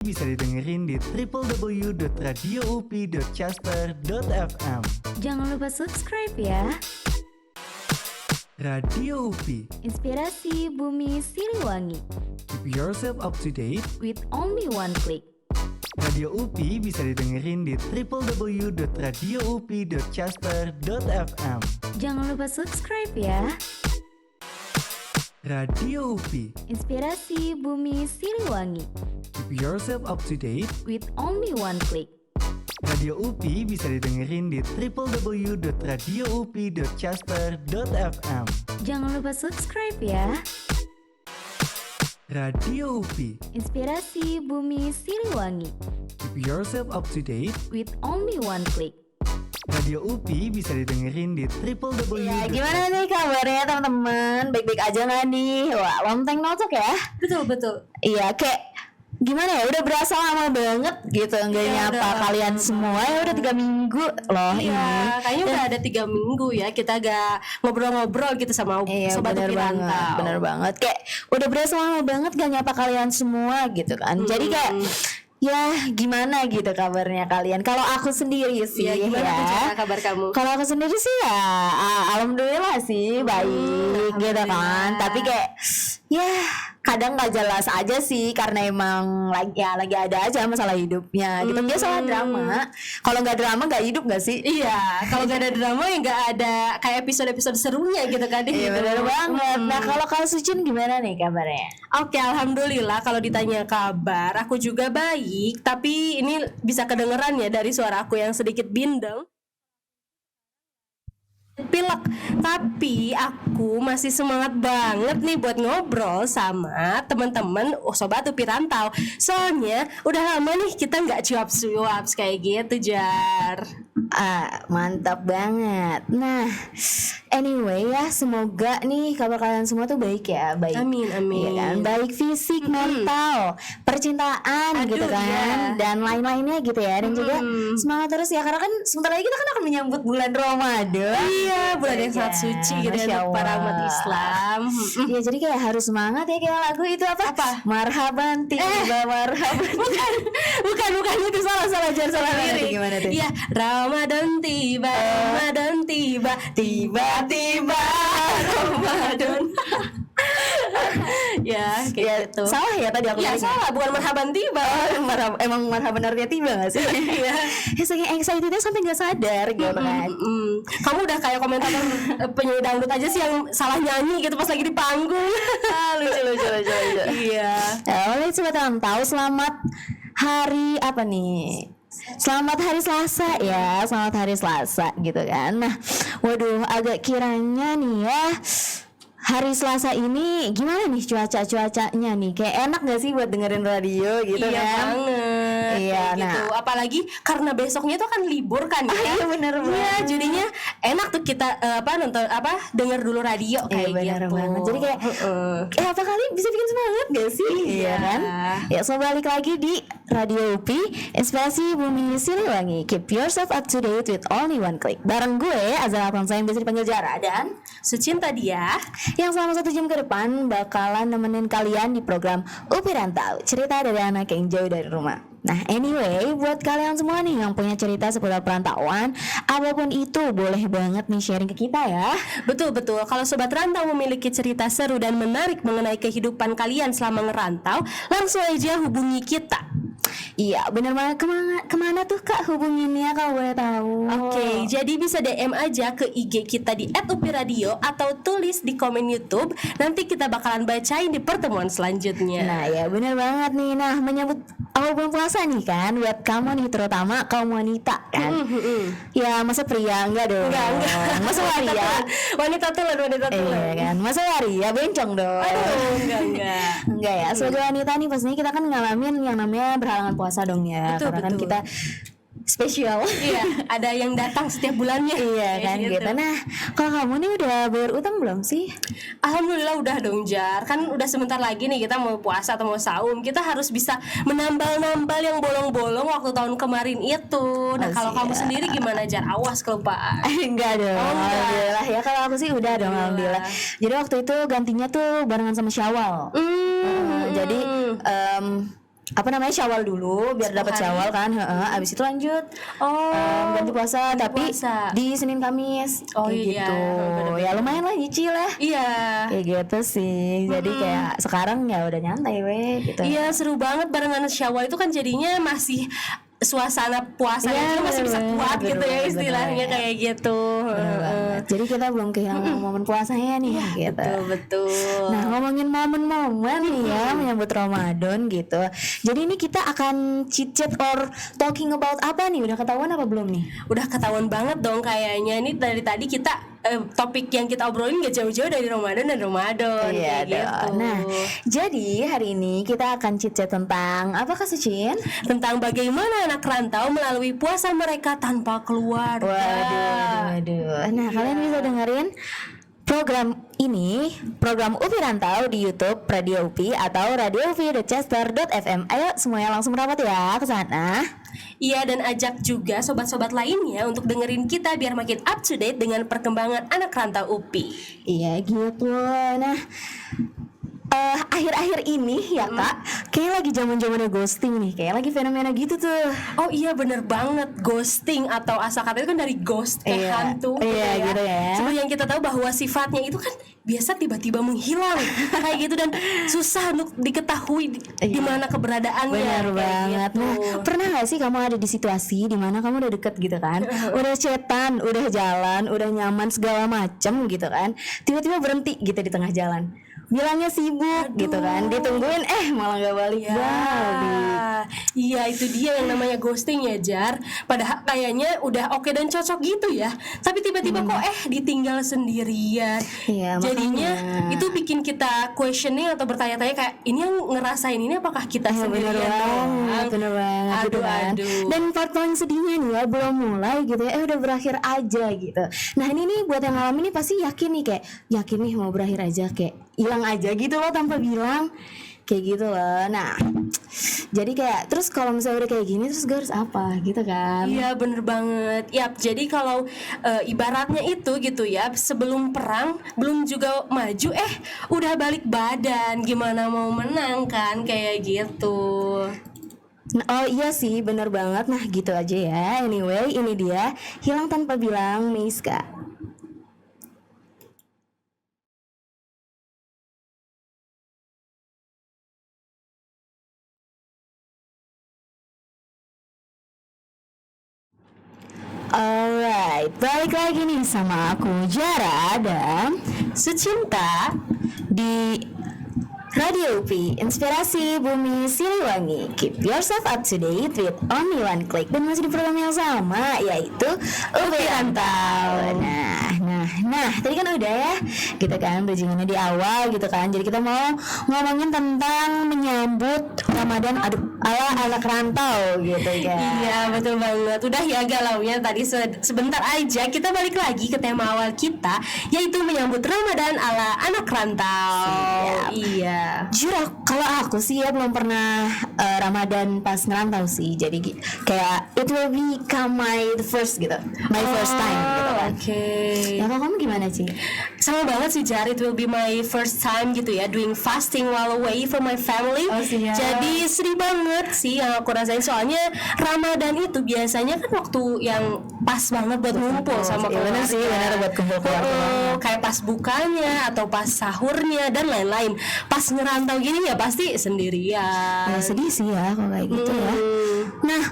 Bisa didengerin di www.radioupi.caster.fm. Jangan lupa subscribe ya. Radio UPI, Inspirasi Bumi Siliwangi, keep yourself up to date. with only one click. Radio UPI bisa didengerin di www.radioupi.caster.fm. Jangan lupa subscribe ya. Radio UPI, Inspirasi Bumi Siliwangi, keep yourself up to date. with only one click. Radio UPI bisa didengerin di www.radioupi.caster.fm. Jangan lupa subscribe ya. Radio UPI, Inspirasi Bumi Siliwangi, keep yourself up to date. with only one click. Radio UPI bisa didengerin di www. Ya, gimana nih kabarnya teman-teman? Baik-baik aja nggak nih? Wah, long time no talk ya? Betul. Iya, kayak gimana ya? Udah berasa lama banget gitu nggak Iya, nyapa udah kalian lama semua ya. Udah 3 minggu loh ini. Iya, kayaknya udah ada 3 minggu ya kita gak ngobrol-ngobrol gitu sama Iya, sobat bener UPI banget, Rantau. bener banget. Kayak udah berasa lama banget gak nyapa kalian semua gitu kan. Jadi kayak ya gimana gitu kabarnya kalian? Kalau aku sendiri sih Iya, gimana tuh Ca, kabar kamu? Kalau aku sendiri sih ya alhamdulillah sih baik gitu kan. alhamdulillah. Tapi kayak ya kadang nggak jelas aja sih karena emang lagi ada aja masalah hidupnya gitu. Biasa drama. Kalau nggak drama nggak hidup nggak sih? Iya, kalau gak ada drama ya gak ada kayak episode-episode serunya gitu kan. Iya benar banget. Nah kalau Kak Sucin gimana nih kabarnya? Oke, alhamdulillah kalau ditanya kabar, aku juga baik. Tapi ini bisa kedengeran ya dari suara aku yang sedikit bindeng. Pilek, tapi aku masih semangat banget nih buat ngobrol sama teman-teman sobat UPI Rantau. Soalnya udah lama nih kita nggak cuap-cuap kayak gitu, Jar. Mantap banget. Nah, anyway ya, semoga nih kabar kalian semua tuh baik ya, baik. Amin, amin. Iya kan, baik fisik, mental, percintaan Aduh, gitu kan, iya. dan lain-lainnya gitu ya. Dan juga semangat terus ya, karena kan sebentar lagi kita kan akan menyambut bulan Ramadan. Iya, bulan yang sangat suci gitu Masya ya untuk para umat Allah. Islam. Iya, jadi kayak harus semangat ya, kayak lagu itu apa? Marhaban tiba, marhaban. Bukan itu salah Jar, salah Gimana tuh, lirik. gimana tuh? Iya, Ramadan tiba, tiba-tiba Ramadan. Ya, kayak Ya, gitu. salah ya tadi aku Ya liriknya? salah, bukan marhaban tiba. Emang marhaban artinya tiba gak sih? Iya. Ya saking excitednya sampai gak sadar gitu kan. Kamu udah kayak komentator penyanyi dangdut aja sih yang salah nyanyi gitu pas lagi di panggung. Lucu. Iya. Ya, oleh sobat tahu selamat hari apa nih? Selamat hari Selasa ya, selamat hari Selasa gitu kan. Nah, waduh agak kiranya nih ya, hari Selasa ini gimana nih cuacanya nih? Kayak enak gak sih buat dengerin radio gitu Iya kan? banget. Iya, Kayak gitu. Apalagi karena besoknya tuh kan libur kan ya. Iya, bener Iya, banget. jadinya enak tuh kita nonton denger dulu radio Iya kayak benar gitu. banget. Jadi kayak apa kali bisa bikin semangat gak sih? Iya. Kan? Ya, so balik lagi di Radio UPI, Inspirasi Bumi Siliwangi. Keep yourself up to date with only one click. Bareng gue Azal Alfonso yang biasa dipanggil Jara, dan Sucinta dia. yang selama 1 jam ke depan bakalan nemenin kalian di program UPI Rantau, cerita dari anak yang jauh dari rumah. Nah anyway, buat kalian semua nih yang punya cerita seputar perantauan, apapun itu boleh banget nih sharing ke kita ya. Betul. Kalau sobat rantau memiliki cerita seru dan menarik mengenai kehidupan kalian selama ngerantau, langsung aja hubungi kita. Iya bener banget. Kemana tuh Kak hubunginnya kalau boleh tahu? Oke, jadi bisa DM aja ke IG kita di @upiradio atau tulis di komen YouTube. Nanti kita bakalan bacain di pertemuan selanjutnya. Nah ya bener banget nih. Nah menyambut awal bulan puasa nih kan, buat kamu nih terutama kaum wanita kan. Ya masa pria enggak dong. Enggak. Masa waria? Wanita tulen. Iya kan. Masa waria bencong dong. Aduh, enggak. Enggak ya. Sebagai wanita nih pastinya kita kan ngalamin yang namanya berhalangan puasa dong ya. Betul, Karena kan betul. kita spesial. Iya, ada yang datang setiap bulannya. Iya kan gitu. Nah, kalau kamu nih udah bayar utang belum sih? Alhamdulillah udah dong Jar. Kan udah sebentar lagi nih kita mau puasa atau mau saum. Kita harus bisa menambal-nambal yang bolong-bolong waktu tahun kemarin itu. Nah kalau kamu sendiri gimana Jar? Awas kelupaan. Enggak dong. Oh, enggak. Alhamdulillah ya, kalau aku sih udah dong alhamdulillah. Jadi waktu itu gantinya tuh barengan sama Syawal. Jadi Syawal dulu biar dapat Syawal kan. Abis itu lanjut ganti puasa tapi puasa. di Senin Kamis kayak iya, gitu. bener-bener. Ya lumayan lah nyicil ya. Iya. Kayak gitu sih. Jadi kayak sekarang ya udah nyantai weh gitu. Iya, seru banget barengan Syawal itu kan jadinya masih suasana puasanya Iya, juga masih bisa bener-bener, kuat gitu ya bener-bener. istilahnya kayak gitu. Bener banget. Jadi kita belum kehilangan momen puasanya nih gitu. Betul. Nah ngomongin momen-momen nih ya menyambut Ramadan gitu. Jadi ini kita akan chit-chat or talking about apa nih? Udah ketahuan apa belum nih? Udah ketahuan banget dong kayaknya. Ini dari tadi kita topik yang kita obrolin gak jauh-jauh dari Ramadan dan Ramadan Iya kayak gitu. dong. Nah jadi hari ini kita akan chit-chat tentang apa Kak Sucin? Tentang bagaimana anak rantau melalui puasa mereka tanpa keluarga. Waduh. Nah kalian bisa dengerin program UPI Rantau di YouTube Radio UPI atau radioupi.chester.fm. Ayo semuanya langsung merapat ya ke sana. Iya, dan ajak juga sobat-sobat lainnya untuk dengerin kita biar makin up to date dengan perkembangan anak rantau UPI. Iya gitu. Nah akhir-akhir ini ya Kak, kayak lagi zaman-zamannya ghosting nih, kayak lagi fenomena gitu tuh. Oh iya, bener banget. Ghosting atau asal kata itu kan dari ghost ke Iya, hantu iya, gitu ya. Seperti yang kita tahu bahwa sifatnya itu kan biasa tiba-tiba menghilang kayak gitu dan susah untuk diketahui di mana keberadaannya. Benar kayak banget. gitu. Nah, pernah gak sih kamu ada di situasi di mana kamu udah deket gitu kan, udah chatan, udah jalan, udah nyaman segala macem gitu kan, tiba-tiba berhenti gitu di tengah jalan, bilangnya sibuk gitu kan, ditungguin malah gak balik balik. Iya, itu dia yang namanya ghosting ya Jar. Padahal kayaknya udah oke dan cocok gitu ya, tapi tiba-tiba kok ditinggal sendirian. Iya, jadinya makanya. itu bikin kita questioning atau bertanya-tanya kayak ini yang ngerasain ini apakah kita sendirian doang? Bener banget gitu kan. Dan part paling sedihnya nih ya, belum mulai gitu ya, udah berakhir aja gitu. Nah ini nih buat yang ngalamin nih pasti yakin nih mau berakhir aja, kayak hilang aja gitu loh tanpa bilang, kayak gitu loh. Nah jadi kayak terus kalau misalnya udah kayak gini terus gue harus apa gitu kan. Iya, bener banget. Yap, jadi kalau ibaratnya itu gitu ya, sebelum perang belum juga maju udah balik badan, gimana mau menang kan kayak gitu. Nah, oh iya sih bener banget. Nah gitu aja ya. Anyway ini dia Hilang Tanpa Bilang Miska. Alright, balik lagi nih sama aku Jara dan Sucinta di Radio UPI, Inspirasi Bumi Siliwangi. Keep yourself up to date with only one click. Dan masih di program yang sama, yaitu UPI Rantau. Nah, tadi kan udah ya, kita kan bridgingannya di awal gitu kan. Jadi kita mau ngomongin tentang menyambut Ramadan ala anak rantau gitu kan. Iya, betul banget. Udah ya galaunya tadi sebentar aja, kita balik lagi ke tema awal kita, yaitu menyambut Ramadan ala anak rantau. Siap. Iya. Jujur kalau aku sih ya belum pernah Ramadan pas ngerantau sih. Jadi kayak it will become my first gitu, my first time gitu kan. Oke. Ya kalau kamu gimana sih? Sama banget sih Jar, it will be my first time gitu ya, doing fasting while away from my family. Oh, siap. Jadi sedih banget sih yang aku rasain, soalnya Ramadan itu biasanya kan waktu yang pas banget buat ngumpul sama Iya, keluarga. bener sih, bener buat kumpul keluarga banget. Kayak pas bukanya atau pas sahurnya dan lain-lain. Pas ngerantau gini ya pasti sendirian. Ya sedih sih ya kalau kayak gitu ya. Nah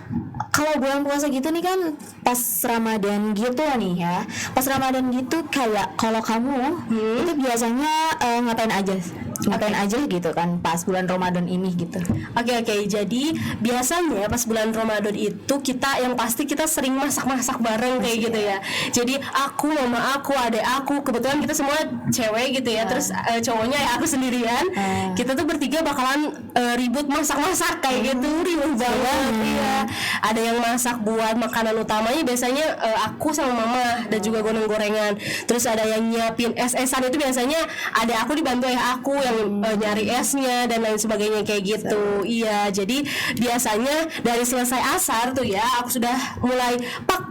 kalau bulan puasa gitu nih kan pas Ramadan gitu nih ya. Pas Ramadan gitu kayak kalau kamu itu biasanya ngapain aja? Ngapain aja gitu kan pas bulan Ramadan ini gitu. Oke, jadi biasanya pas bulan Ramadan itu kita yang pasti kita sering masak-masak bareng kayak gitu ya. Jadi aku, mama aku, adek aku, kebetulan kita semua cewek gitu ya. Terus cowoknya ya aku sendirian. Kita tuh bertiga bakalan ribut masak-masak kayak gitu, ribut banget. Iya. Ada yang masak buat makanan utamanya biasanya aku sama mama dan juga goreng-gorengan. Terus ada yang nyiapin es-esan, itu biasanya ada aku dibantu ya aku yang nyari esnya dan lain sebagainya kayak gitu. Iya, jadi biasanya dari selesai asar tuh ya aku sudah mulai pak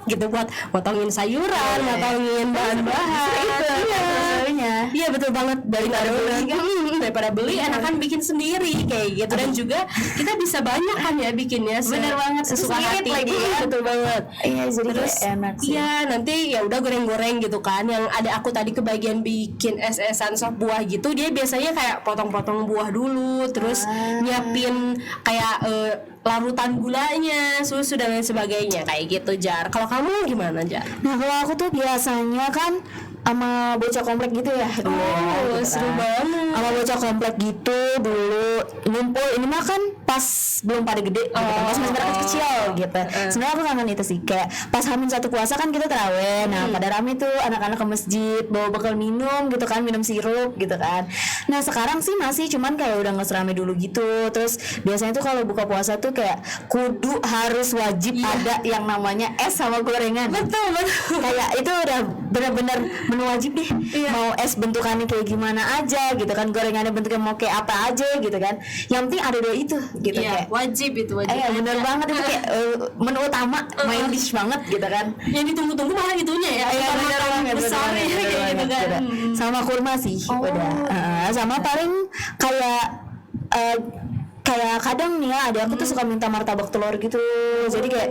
gitu buat motongin sayuran, motongin bahan-bahan. Iya, betul banget dari daripada beli enakan bikin sendiri kayak gitu. Dan juga kita bisa banyak kan ya bikinnya Bener banget, sesuka irit hati. lagi ya. Betul banget. Iya, jadi Terus kayak enak sih. iya nanti ya udah goreng-goreng gitu kan. Yang ada aku tadi kebagian bikin es-esan sop buah gitu, dia biasanya kayak potong-potong buah dulu, terus nyiapin kayak larutan gulanya, susu dan lain sebagainya kayak gitu Jar. Kalau kamu gimana Jar? Nah kalau aku tuh biasanya kan sama bocah komplek gitu ya dulu. Oh, gitu seru kan. banget. Sama bocah komplek gitu dulu ngumpul, ini mah kan pas belum pada gede gitu kan, pas masih pada kecil gitu. Sebenarnya aku kangen itu sih, kayak pas H-1 puasa kan kita tarawih. Nah pada rame tuh anak-anak ke masjid bawa bekal minum gitu kan, minum sirup gitu kan. Nah sekarang sih masih, cuman kayak udah nggak serame dulu gitu. Terus biasanya tuh kalau buka puasa tuh kayak kudu harus wajib ada yang namanya es sama gorengan. Betul. Kayak itu udah benar-benar menu wajib deh. Mau es bentukannya kayak gimana aja gitu kan, gorengannya bentuknya mau kayak apa aja gitu kan, yang penting ada dua itu gitu. Iya, kayak wajib itu wajib. bener banget itu kayak menu utama, main dish banget gitu kan. Yang ditunggu-tunggu malah itunya ya. Iya bener banget, besar bener ya banget, kayak gitu bener kan. banget. Sama kurma sih udah. Sama paling kayak kadang nih ya ada aku tuh suka minta martabak telur gitu. Jadi kayak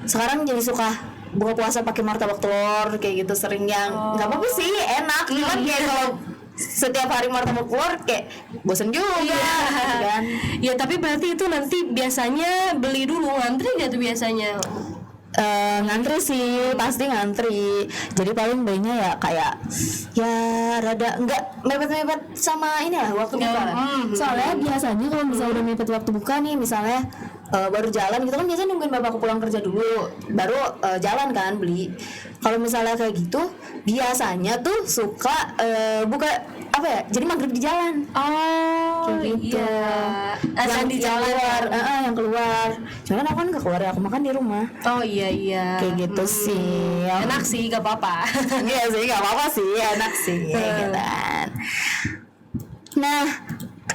sekarang jadi suka buka puasa pakai martabak telur kayak gitu, sering yang nggak apa-apa sih, enak. Cuman kayak kalau setiap hari martabak telur kayak bosen juga gitu kan. Ya tapi berarti itu nanti biasanya beli dulu, ngantri gak tuh biasanya? Ngantri sih, pasti ngantri. Jadi paling belinya ya kayak ya rada nggak mepet-mepet sama ini lah waktu buka. Soalnya biasanya kalau misalnya udah mepet waktu buka nih, misalnya baru jalan gitu kan, biasanya nungguin bapakku pulang kerja dulu baru jalan kan beli. Kalau misalnya kayak gitu biasanya tuh suka buka apa ya, jadi maghrib di jalan. Oh Kayak gitu. iya. Azan di jalan keluar, yang keluar. Cuman aku kan nggak keluar, aku makan di rumah. Oh iya. Kayak gitu sih. Enak sih, gak apa-apa. Iya sih, nggak apa-apa sih, enak sih gitu kan. Nah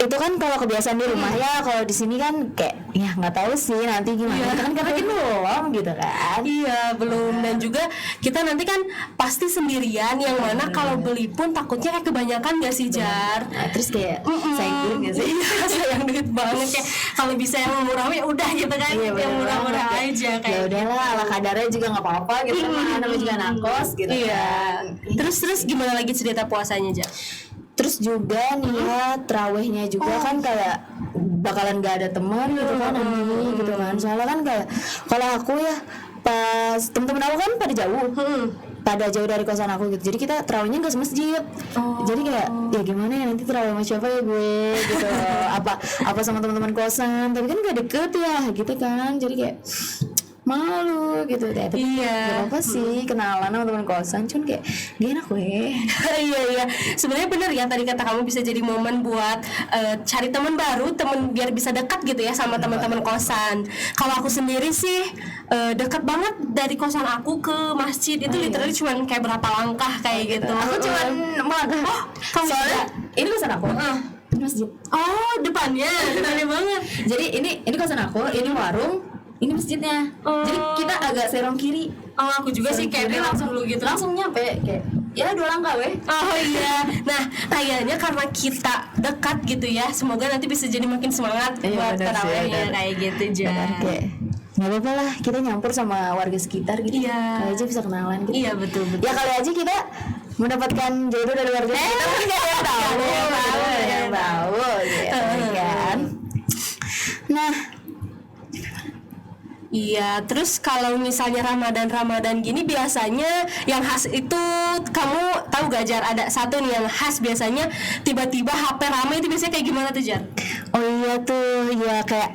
itu kan kalau kebiasaan di rumah ya, kalau di sini kan kayak ya nggak tahu sih nanti gimana. Kita kan karena belum gitu kan. Iya belum. Dan juga kita nanti kan pasti sendirian, yang mana kalau beli pun takutnya kayak kebanyakan gak sih Jar? Nah, terus kayak sayang duit nggak sih? Iya, sayang duit banget kayak kalau bisa yang murah ya udah gitu kan, Iya, yang bener murah-murah banget. aja Ya kayak. udahlah, ala kadarnya juga nggak apa-apa gitu kan, namanya juga nakos gitu Iya. kan. Terus gimana lagi cerita puasanya Jar? Terus juga nih ya terawihnya juga kan kayak bakalan gak ada teman gitu kan nanti gitu kan. Soalnya kan kayak kalau aku ya pas temen-temen aku kan pada jauh dari kosan aku gitu, jadi kita terawihnya nggak semasjid. Jadi kayak ya gimana ya nanti terawih sama siapa ya gue gitu. apa sama teman-teman kosan, tapi kan gak deket ya gitu kan, jadi kayak malu gitu deh. Tapi Iya. gak apa sih kenalan sama teman kosan, cuman kayak gak enak gue. Iya. Sebenarnya benar ya tadi kata kamu, bisa jadi momen buat cari teman baru, teman biar bisa dekat gitu ya sama teman-teman kosan. Kalau aku sendiri sih dekat banget dari kosan aku ke masjid itu literally cuman kayak berapa langkah kayak gitu. Aku cuman melangkah. kamu Soalnya juga? ini kosan aku. Ini masjid. Oh depannya banget. Jadi ini kosan aku, ini warung, ini masjidnya. Jadi kita agak serong kiri. Oh aku juga sih kayaknya langsung dulu gitu. Langsung nyampe kayak ya 2 langkah weh. Oh iya. Nah kayaknya karena kita dekat gitu ya, semoga nanti bisa jadi makin semangat buat benar sih, tarawihnya benar. kayak gitu Jar. Kayak nggak apa-apa lah, kita nyampur sama warga sekitar gitu. Iya. Kali aja bisa kenalan gitu. Iya betul. Ya kali aja kita mendapatkan jodoh dari warga sekitar, kan nggak ada yang tahu. Nggak ada yang tahu gitu kan. Nah Iya, terus kalau misalnya Ramadan gini biasanya yang khas itu kamu tahu gak Jar? Ada satu nih yang khas biasanya tiba-tiba HP rame itu biasanya kayak gimana tuh Jar? oh iya tuh, ya kayak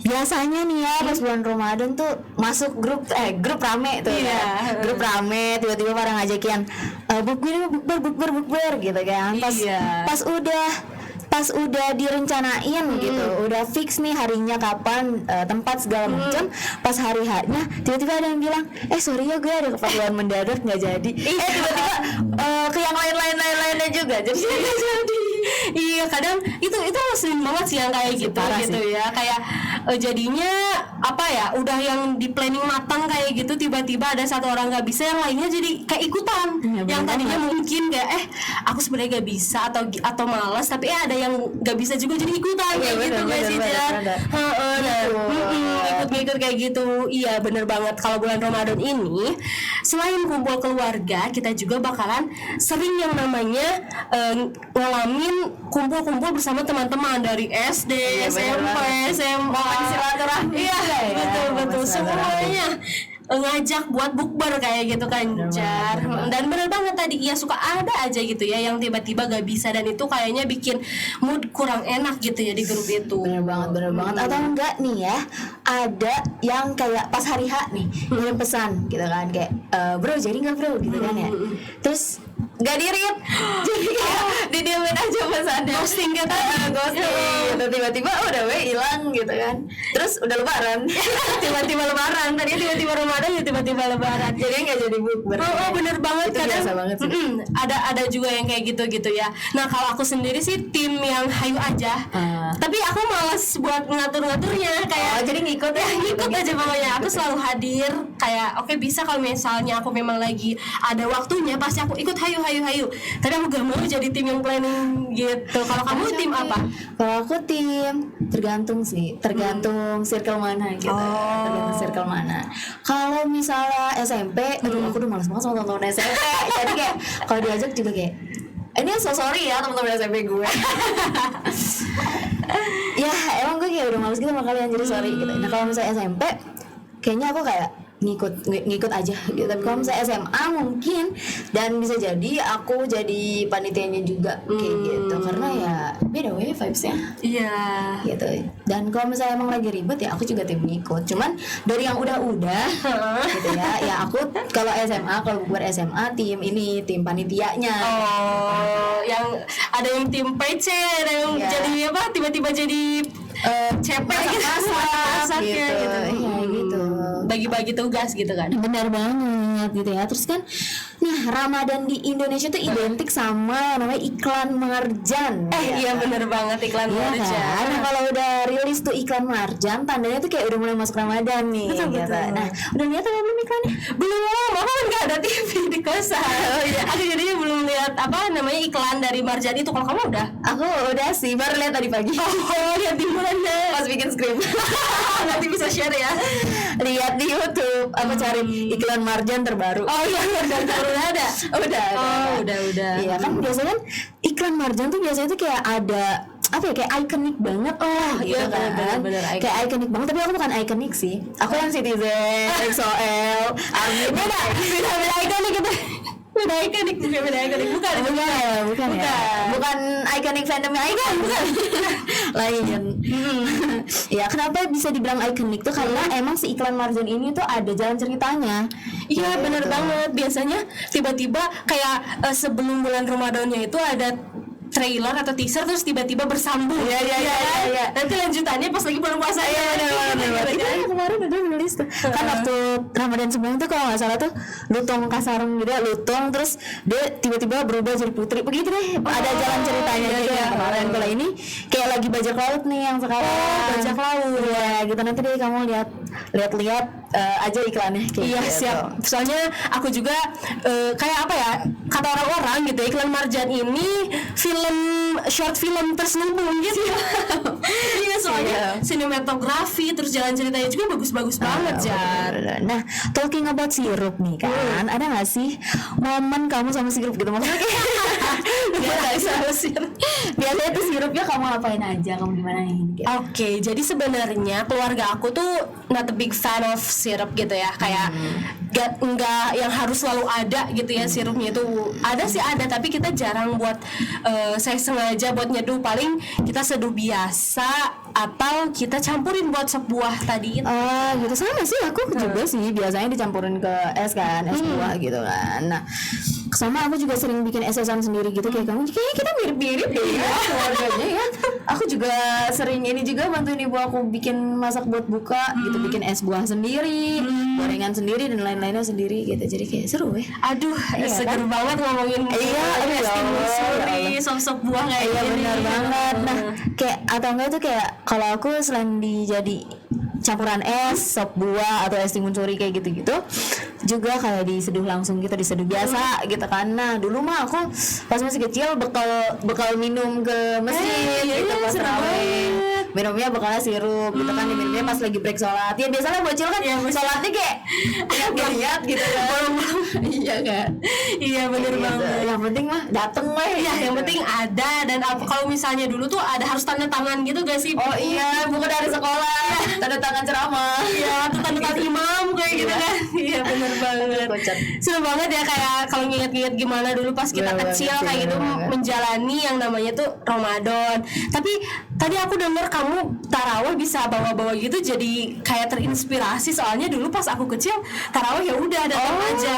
biasanya nih ya pas bulan Ramadan tuh masuk grup rame tuh. Iya. Kan? Grup rame tiba-tiba pada ngajakin bukber gitu kan. Iya. Pas udah direncanain gitu, udah fix nih harinya kapan, tempat segala macam. Pas hari H-nya tiba-tiba ada yang bilang, sorry ya gue ada keperluan mendadak nggak jadi. Tiba-tiba ke yang lainnya juga, jadi nggak jadi. Iya kadang itu sering banget sih yang kayak gitu Parah gitu sih. ya, kayak jadinya apa ya, udah yang di planning matang kayak gitu, tiba-tiba ada satu orang nggak bisa, yang lainnya jadi kayak ikutan. Yang tadinya mungkin kayak aku sebenarnya nggak bisa atau malas, tapi ada yang nggak bisa juga jadi ikutan kayak gitu nggak sih Jan? Ikut kayak gitu. Iya bener banget. Kalau bulan Ramadan ini selain kumpul keluarga, kita juga bakalan sering yang namanya ngalamin kumpul-kumpul bersama teman-teman dari SD, SMP, SMA. Iya betul semuanya ngajak buat bukber kayak gitu kan Jar. Dan bener banget tadi, ya suka ada aja gitu ya yang tiba-tiba gak bisa, dan itu kayaknya bikin mood kurang enak gitu ya di grup itu. Bener banget. Atau enggak nih ya, ada yang kayak pas hari H nih ngirim pesan gitu kan, kayak bro jadi nggak bro gitu kan ya, terus nggak di-read, jadi kayak didiamin aja pesannya, ghosting gitu, gitu. Tiba-tiba udah hilang gitu kan, terus udah lebaran tiba-tiba lebaran, tadinya tiba-tiba Ramadan ya tiba-tiba lebaran, jadi nggak jadi bukber. Bener banget. Itu Kadang biasa banget sih. ada juga yang kayak gitu ya. Nah kalau aku sendiri sih tim yang hayu aja, tapi aku malas buat ngatur-ngaturnya, kayak jadi ngikut aja pokoknya. Aku selalu hadir, kayak oke, bisa kalau misalnya aku memang lagi ada waktunya pasti aku ikut hayu. Tapi aku gak mau jadi tim yang planning gitu. Kalau kamu tim apa? Kalau aku tim tergantung circle mana gitu. Tergantung circle mana. Kalau misalnya SMP, aduh aku udah malas banget sama teman-teman SMP. Jadi kayak kalau diajak juga kayak ini so sorry ya teman-teman SMP gue. Ya emang gue kayak udah malas gitu sama kalian, jadi sorry gitu. Nah kalau misalnya SMP, kayaknya aku kayak ngikut aja gitu. Tapi kalau misalnya SMA mungkin, dan bisa jadi aku jadi panitianya juga kayak gitu, karena ya beda vibes-nya. Iya Gitu. Dan kalau misalnya emang lagi ribet ya aku juga tim ngikut. Cuman dari yang udah gitu ya aku kalau SMA, kalau buat SMA tim panitianya. Yang ada yang tim PC, ada yang jadi apa? Tiba-tiba jadi CP masak gitu. Iya gitu. Bagi-bagi tugas gitu kan. Benar banget gitu ya. Terus kan Ramadan di Indonesia tuh identik sama yang namanya iklan marjan. Iya benar banget, iklan marjan. Kan? Nah kalau udah rilis tuh iklan marjan, tandanya tuh kayak udah mulai masuk Ramadan nih. Betul. Nah udah lihat apa belum iklannya? Belum, aku kan nggak ada TV di kosan. Aku jadinya belum lihat apa namanya iklan dari marjan itu. Kalau kamu udah? Aku udah sih, baru lihat tadi pagi. Lihat di mana? Pas bikin skrip. Nanti bisa share ya. Lihat di YouTube, aku cari iklan marjan terbaru. Marjan udah ada. Udah. Iya kan biasanya kan iklan marjan tuh biasanya tuh kayak ada apa ya, kayak ikonik banget gitu kan. Bener, kayak ikonik banget, tapi aku bukan ikonik sih. Aku yang Citizen, XOL, Army. Beda ikonik gitu. Beda ikonik bukan ikonik fandomnya Icon, bukan. Lain. Ya kenapa bisa dibilang ikonik tuh karena emang si iklan marjan ini tuh ada jalan ceritanya. Iya benar banget. Biasanya tiba-tiba kayak sebelum bulan Ramadannya itu ada trailer atau teaser, terus tiba-tiba bersambung. Iya. Nanti lanjutannya pas lagi bulan puasa. Iya. Itu kemarin udah nulis tuh. Kan waktu Ramadan sebelum tuh kalau nggak salah tuh Lutong Kasareng gitu ya, Lutong, terus dia tiba-tiba berubah jadi putri. Begitu deh. Ada jalan ceritanya gitu ya. Kemarin kalau ini kayak lagi bajak laut nih yang sekarang. Bajak laut. Ya gitu, nanti deh kamu lihat aja iklannya kayak iya gitu. Siap. Soalnya aku juga kayak apa ya, kata orang-orang gitu, iklan marjan ini short film terselubung gitu. Iya soalnya sinematografi, terus jalan ceritanya juga bagus-bagus banget Jar. Nah talking about sirup nih kan, ada nggak sih momen kamu sama sirup gitu, maksudnya biasanya tuh sirupnya kamu apain aja, kamu gimanain gitu. Oke, jadi sebenarnya keluarga aku tuh not a big fan of sirup gitu ya, kayak nggak yang harus selalu ada gitu ya sirupnya itu. Ada sih ada, tapi kita jarang buat saya sengaja buat nyeduh, paling kita seduh biasa atau kita campurin buat sebuah tadi itu. Gitu sama sih aku juga sih, biasanya dicampurin ke es kan, es buah gitu kan. Nah sama aku juga sering bikin es-esan sendiri gitu, kayak kamu kayaknya kita mirip-mirip deh ya keluarganya ya. Aku juga sering ini juga bantuin ibu aku bikin masak buat buka gitu, bikin es buah sendiri, gorengan sendiri dan lain-lainnya sendiri gitu. Jadi kayak seru ya. Aduh, seger kan? Banget ngomongin es timusuri, sop-sop buah kayak gini. Iya benar banget. Nah, kayak atau enggak itu kayak kalau aku selain campuran es, sop buah atau es timun suri kayak gitu-gitu juga kayak diseduh langsung gitu, diseduh biasa gitu kan. Nah dulu mah aku pas masih kecil bekal minum ke masjid gitu pas terawih, minumnya bekalnya sirup gitu kan, diminumnya pas lagi break sholat. Ya biasanya bocil kan sholatnya kayak lihat gitu kan. Iya kan. Iya bener banget. Yang penting mah dateng lah. Iya, yang penting ada. Dan kalau misalnya dulu tuh ada harus tanda tangan gitu gak sih? Oh iya, buku dari sekolah, tanda tangan ceramah. Iya, atau tanda tangan imam kayak gitu kan. Iya bener banget. Kocak. Seru banget ya, kayak kalau nginget-nginget gimana dulu pas kita Bener kecil banget, kayak bener gitu banget. menjalani yang namanya tuh Ramadan. Tapi tadi aku denger kamu tarawih bisa bawa-bawa gitu, jadi kayak terinspirasi. Soalnya dulu pas aku kecil tarawih ya udah datang aja.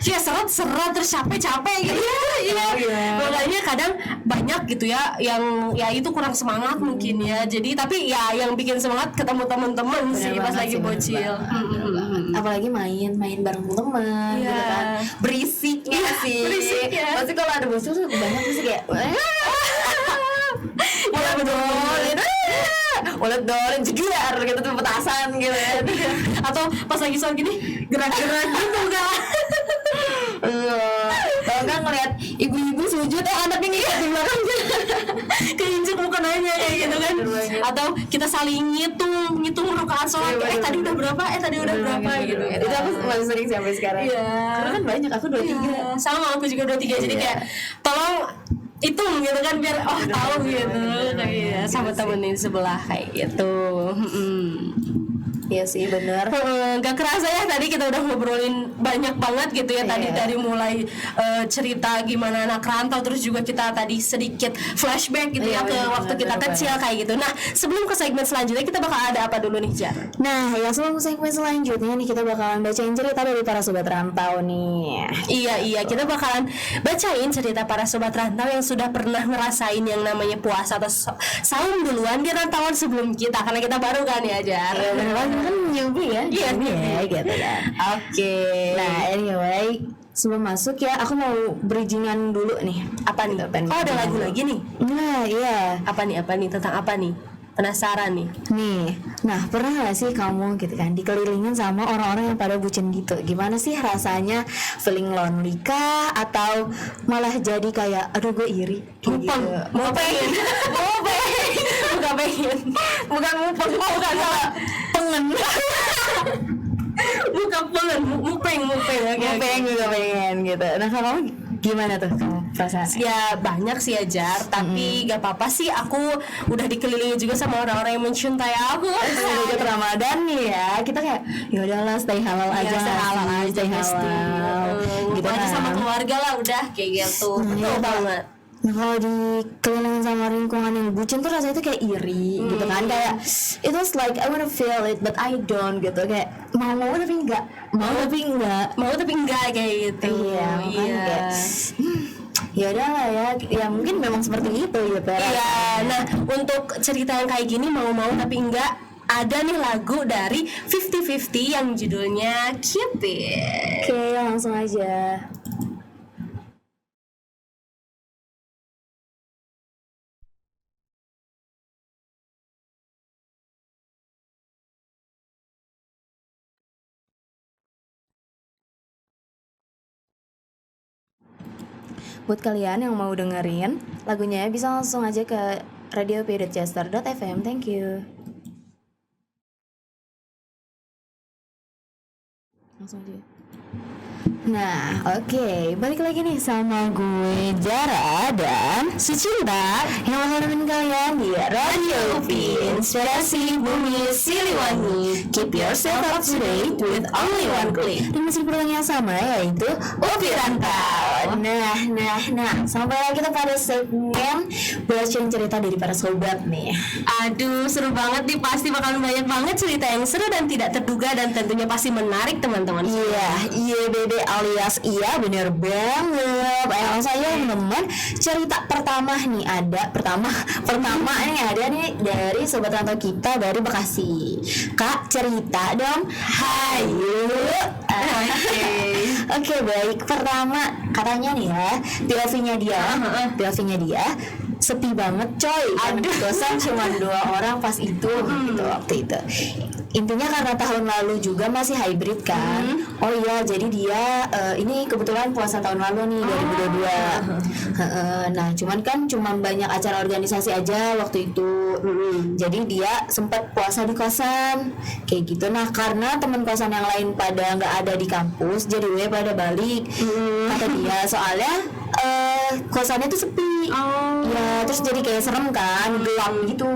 Ya seret terus capek gitu. Iya. Makanya kadang banyak gitu ya yang ya itu kurang semangat mungkin ya. Jadi tapi ya yang bikin semangat ketemu teman-teman sih pas lagi bocil. Apalagi main bareng teman Iya. gitu kan. Berisiknya sih. berisik ya. Pasti kalau ada bocil tuh banyak sih kayak ulet dolin jedar gitu tuh petasan gitu ya. Atau pas lagi soal gini gerak-gerak gitu kan. Kalau nggak ngeliat ibu-ibu sujud anaknya ngikut di belakangnya Keinjek mukenanya kayak gitu kan. Atau kita saling ngitung rakaat sholat. Tadi udah berapa? Tadi udah berapa gitu. Itu aku masih sering sampai sekarang. Iya. Karena kan banyak, aku 23. Iya, sama aku juga 23. Jadi kayak tolong hitung gitu kan biar tahu gitu kayak sama temenin sebelah kayak gitu. Iya sih bener. Gak kerasa ya tadi kita udah ngobrolin banyak banget gitu ya. Tadi dari mulai cerita gimana anak rantau, terus juga kita tadi sedikit flashback gitu ya ke waktu kita kecil kayak gitu. Nah sebelum ke segmen selanjutnya kita bakal ada apa dulu nih Jar? Nah ya sebelum segmen selanjutnya nih kita bakalan bacain cerita dari para sobat rantau nih. Iya kita bakalan bacain cerita para sobat rantau yang sudah pernah ngerasain yang namanya puasa atau saum duluan di rantauan sebelum kita, karena kita baru kan ya Jar. Ya bener banget kan newbie ya. Iya, ya gitu kan. Oke. Nah anyway, sebelum masuk ya aku mau bridgingan dulu nih. Apa nih? Oh ada lagu lagi nih. Nah iya. Apa nih tentang apa nih? Penasaran nih. Nih, nah pernah gak sih kamu gitu kan dikelilingin sama orang-orang yang pada bucin gitu? Gimana sih rasanya? Feeling lonely kah? Atau malah jadi kayak aduh gue iri kayak gitu. Mau pengen. Bukan pengen. Bukan mupeng. Bukan salah. Pengen. Bukan pengen. Mupeng. Gue pengen juga pengen gitu. Nah kalau kamu gimana tuh kamu perasaannya? Ya banyak sih ya Jar, tapi gak apa-apa sih, aku udah dikelilingi juga sama orang-orang yang mencintai aku. Dekat Ramadan nih ya, kita kayak ya udahlah stay halal aja, stay halal aja, stay halal. Gitu aja sama keluarga lah udah kayak gitu. Betul banget. Nah kalau dikelilingin sama lingkungan yang bucin tuh rasanya tuh kayak iri gitu kan, kayak it was like I wanna feel it but I don't gitu, kayak mau tapi enggak, mau tapi enggak kayak gitu. Iya, makanya kayak ya udahlah ya mungkin memang seperti itu gitu ya. Iya, nah untuk cerita yang kayak gini mau tapi enggak, ada nih lagu dari 50-50 yang judulnya Cupid. Oke, langsung aja. Buat kalian yang mau dengerin lagunya bisa langsung aja ke radio.chester.fm. Thank you. Langsung aja. Nah, oke, balik lagi nih sama gue Jara dan Sucinta yang bakal nemenin kalian di Radio UPI Inspirasi Bumi Siliwangi. Keep yourself up to date with only one click. Dan masih pertanyaan yang sama yaitu UPI Rantau. Nah, sampai kita pada segmen bacain cerita dari para sobat nih. Aduh seru banget nih, pasti bakalan banyak banget cerita yang seru dan tidak terduga, dan tentunya pasti menarik teman-teman. Iya bebe alias iya bener banget. Langsung aja teman-teman, cerita pertama nih ada nih dari sobat rantau kita dari Bekasi. Kak cerita dong. Hayu. Oke, baik. Pertama katanya nih ya, POV-nya dia sepi banget coy. Aduh, kosan cuma 2 orang pas itu gitu waktu itu. intinya karena tahun lalu juga masih hybrid kan. Oh iya, jadi dia ini kebetulan puasa tahun lalu nih 2022. Nah cuman kan cuma banyak acara organisasi aja waktu itu. Jadi dia sempat puasa di kosan kayak gitu. Nah karena teman kosan yang lain pada nggak ada di kampus, jadi gue pada balik. Kata dia soalnya kosannya tuh sepi. Ya terus jadi kayak serem kan, gelap gitu.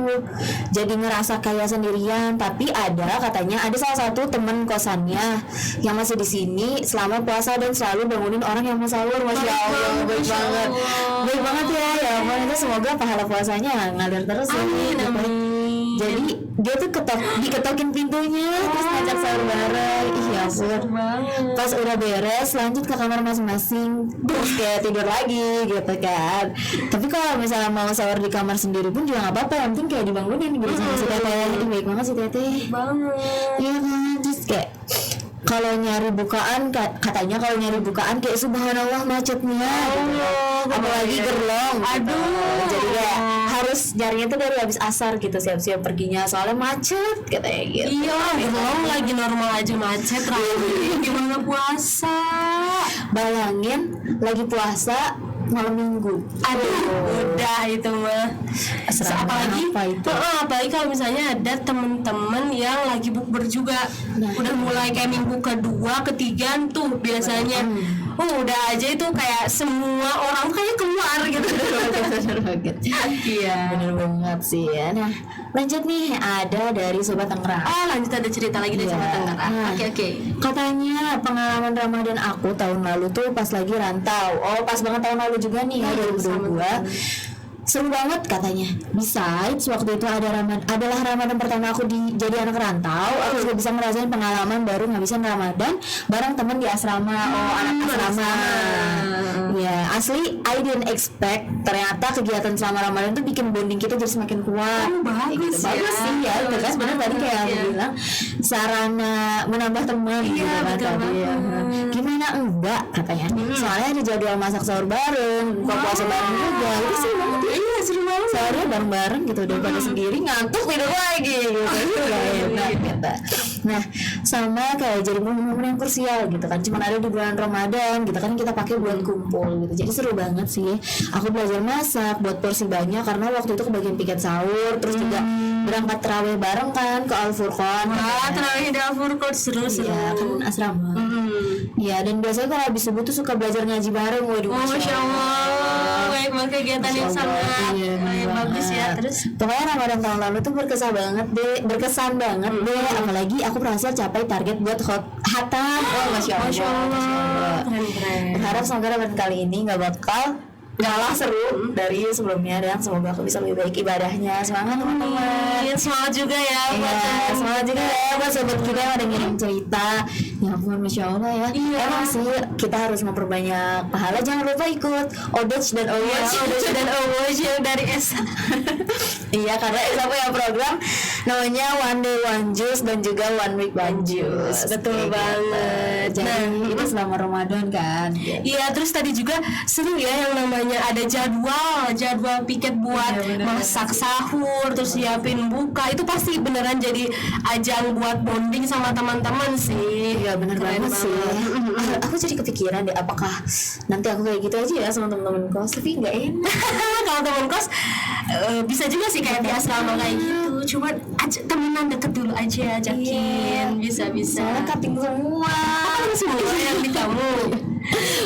Jadi ngerasa kayak sendirian. Tapi katanya ada salah satu teman kosannya yang masih di sini selama puasa dan selalu bangunin orang yang mau sahur. Masya Allah, baik banget, baik banget ya. Ya ampun, itu semoga pahala puasanya ngalir terus ya. Jadi dia tuh diketokin pintunya, terus ngajak sahur bareng. Ih ya ampun. Pas udah beres lanjut ke kamar masing-masing, terus kayak tidur lagi gitu kan. Tapi kalau misalnya mau sahur di kamar sendiri pun juga nggak apa-apa, yang penting kayak dibangunin gitu sama si teteh. Ini baik banget si teteh. Iya kan, terus kayak kalau nyari bukaan katanya kalau nyari bukaan kayak subhanallah macetnya gitu. Apalagi gerlong gitu. Jadi kayak harus nyarinya tuh dari habis asar gitu, siap-siap perginya soalnya macet katanya gitu. Iya, gerlong lagi normal aja macet gimana puasa. Bayangin lagi puasa malam minggu. Aduh, udah itu mah. Apalagi kalau misalnya ada temen-temen yang lagi bukber juga. Udah mulai kayak minggu kedua, ketiga tuh biasanya. Udah aja itu kayak semua orang kayak keluar gitu. Bener banget. Iya. Bener banget sih ya. Nah, lanjut nih ada dari Sobat Tangerang. Lanjut ada cerita lagi dari Sobat Tangerang. Oke. Katanya pengalaman Ramadan aku tahun lalu tuh pas lagi rantau. Pas banget tahun lalu juga nih ya 2022. Seru banget katanya. Besides waktu itu adalah Ramadan pertama aku jadi anak rantau. Aku juga bisa ngerasain pengalaman baru ngabisin Ramadan bareng temen di asrama. Anak asrama. Ya asli I didn't expect ternyata kegiatan selama Ramadan tuh bikin bonding kita jadi semakin kuat. Bagus sih ya. Itu kan sebenarnya tadi kayak aku bilang sarana menambah teman gitu kan tadi ya. Gimana enggak katanya. Soalnya ada jadwal masak sahur bareng, buka puasa bareng juga. Itu sih banget. Iya seru banget. Sahurnya bareng-bareng gitu daripada sendiri ngantuk tidur lagi gitu. Nah sama kayak jadi momen-momen yang krusial gitu kan. Cuma ada di bulan Ramadan gitu kan kita pakai buat kumpul gitu. Jadi seru banget sih. Aku belajar masak buat porsi banyak karena waktu itu kebagian piket sahur. Terus juga berangkat terawih bareng kan ke Al Furqan. Terawih di Al Furqan seru. Iya kan asrama. Iya dan biasanya kalau habis subuh tuh suka belajar ngaji bareng. Waduh Masya Allah. Baik banget kegiatan yang sangat bagus ya. Terus pokoknya Ramadan tahun lalu tuh berkesan banget deh. Apalagi aku berhasil capai target buat hatam. Masya Allah. Keren. Berharap semoga Ramadan kali ini nggak bakal kalah seru dari sebelumnya dan semoga aku bisa lebih baik ibadahnya. Semangat teman-teman. Semangat juga ya. Semangat juga ya buat sobat kita yang ada ngirim cerita. Ya ampun Masya Allah ya. Emang sih kita harus memperbanyak pahala. Jangan lupa ikut Odoj dan Owoj yang dari Esa. Iya karena Esa punya program namanya One Day One Juice dan juga One Week One Juice. Betul banget. Jadi itu selama Ramadan kan. Iya terus tadi juga seru ya yang namanya ada jadwal piket buat masak sahur terus siapin buka. Itu pasti beneran jadi ajang buat bonding sama teman-teman sih. Iya bener banget sih. Aku jadi kepikiran deh apakah nanti aku kayak gitu aja ya sama teman-teman kos. Tapi nggak enak. Kalau teman kos bisa juga sih kayak di asrama kayak gitu. Cuma temenan deket dulu aja ajakin. Bisa. Soalnya cutting semua yang di kamu.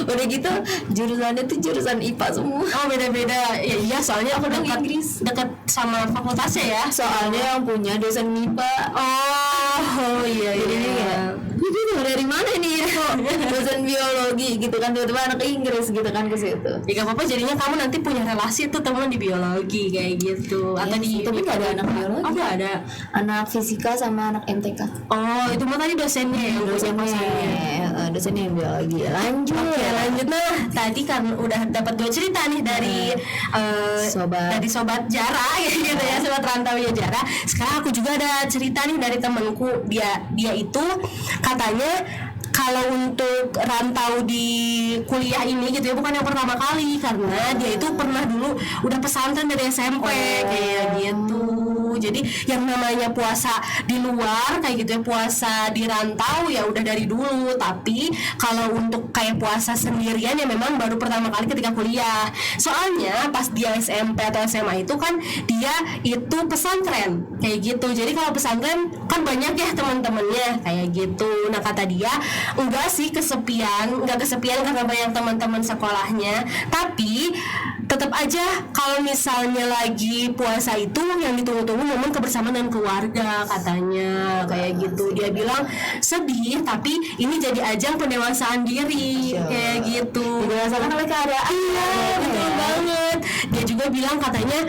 Udah gitu jurusannya tuh jurusan IPA semua. Beda-beda. Iya soalnya aku dekat sama fakultasnya ya. Soalnya yang punya dosen MIPA. Iya. Jadi dari mana nih kok dosen biologi gitu kan tiba-tiba anak Inggris gitu kan ke situ. Ya gak apa-apa jadinya kamu nanti punya relasi tuh teman di biologi kayak gitu. Atau di tapi nggak ada anak biologi. Nggak ada. Anak fisika sama anak MTK. Itu mah tadi dosennya ya. Dosennya yang biologi. Lanjut. Nah tadi kan udah dapat 2 cerita nih dari sobat Jara gitu ya, sobat rantau ya Jara. Sekarang aku juga ada cerita nih dari temanku. Dia itu katanya kalau untuk rantau di kuliah ini gitu ya bukan yang pertama kali karena dia itu pernah dulu udah pesantren dari SMP kayak gitu. gitu. Jadi yang namanya puasa di luar kayak gitu ya, puasa di rantau ya udah dari dulu. Tapi kalau untuk kayak puasa sendirian ya memang baru pertama kali ketika kuliah. Soalnya pas dia SMP atau SMA itu kan dia itu pesantren kayak gitu. Jadi kalau pesantren kan banyak ya teman-temannya kayak gitu. Nah kata dia enggak sih enggak kesepian karena banyak teman-teman sekolahnya. Tapi tetap aja kalau misalnya lagi puasa itu yang ditunggu-tunggu momen kebersamaan dengan keluarga katanya kayak gitu. Dia bilang sedih tapi ini jadi ajang pendewasaan diri kayak gitu. Didewasakan oleh keadaan. Iya betul banget. Dia juga bilang katanya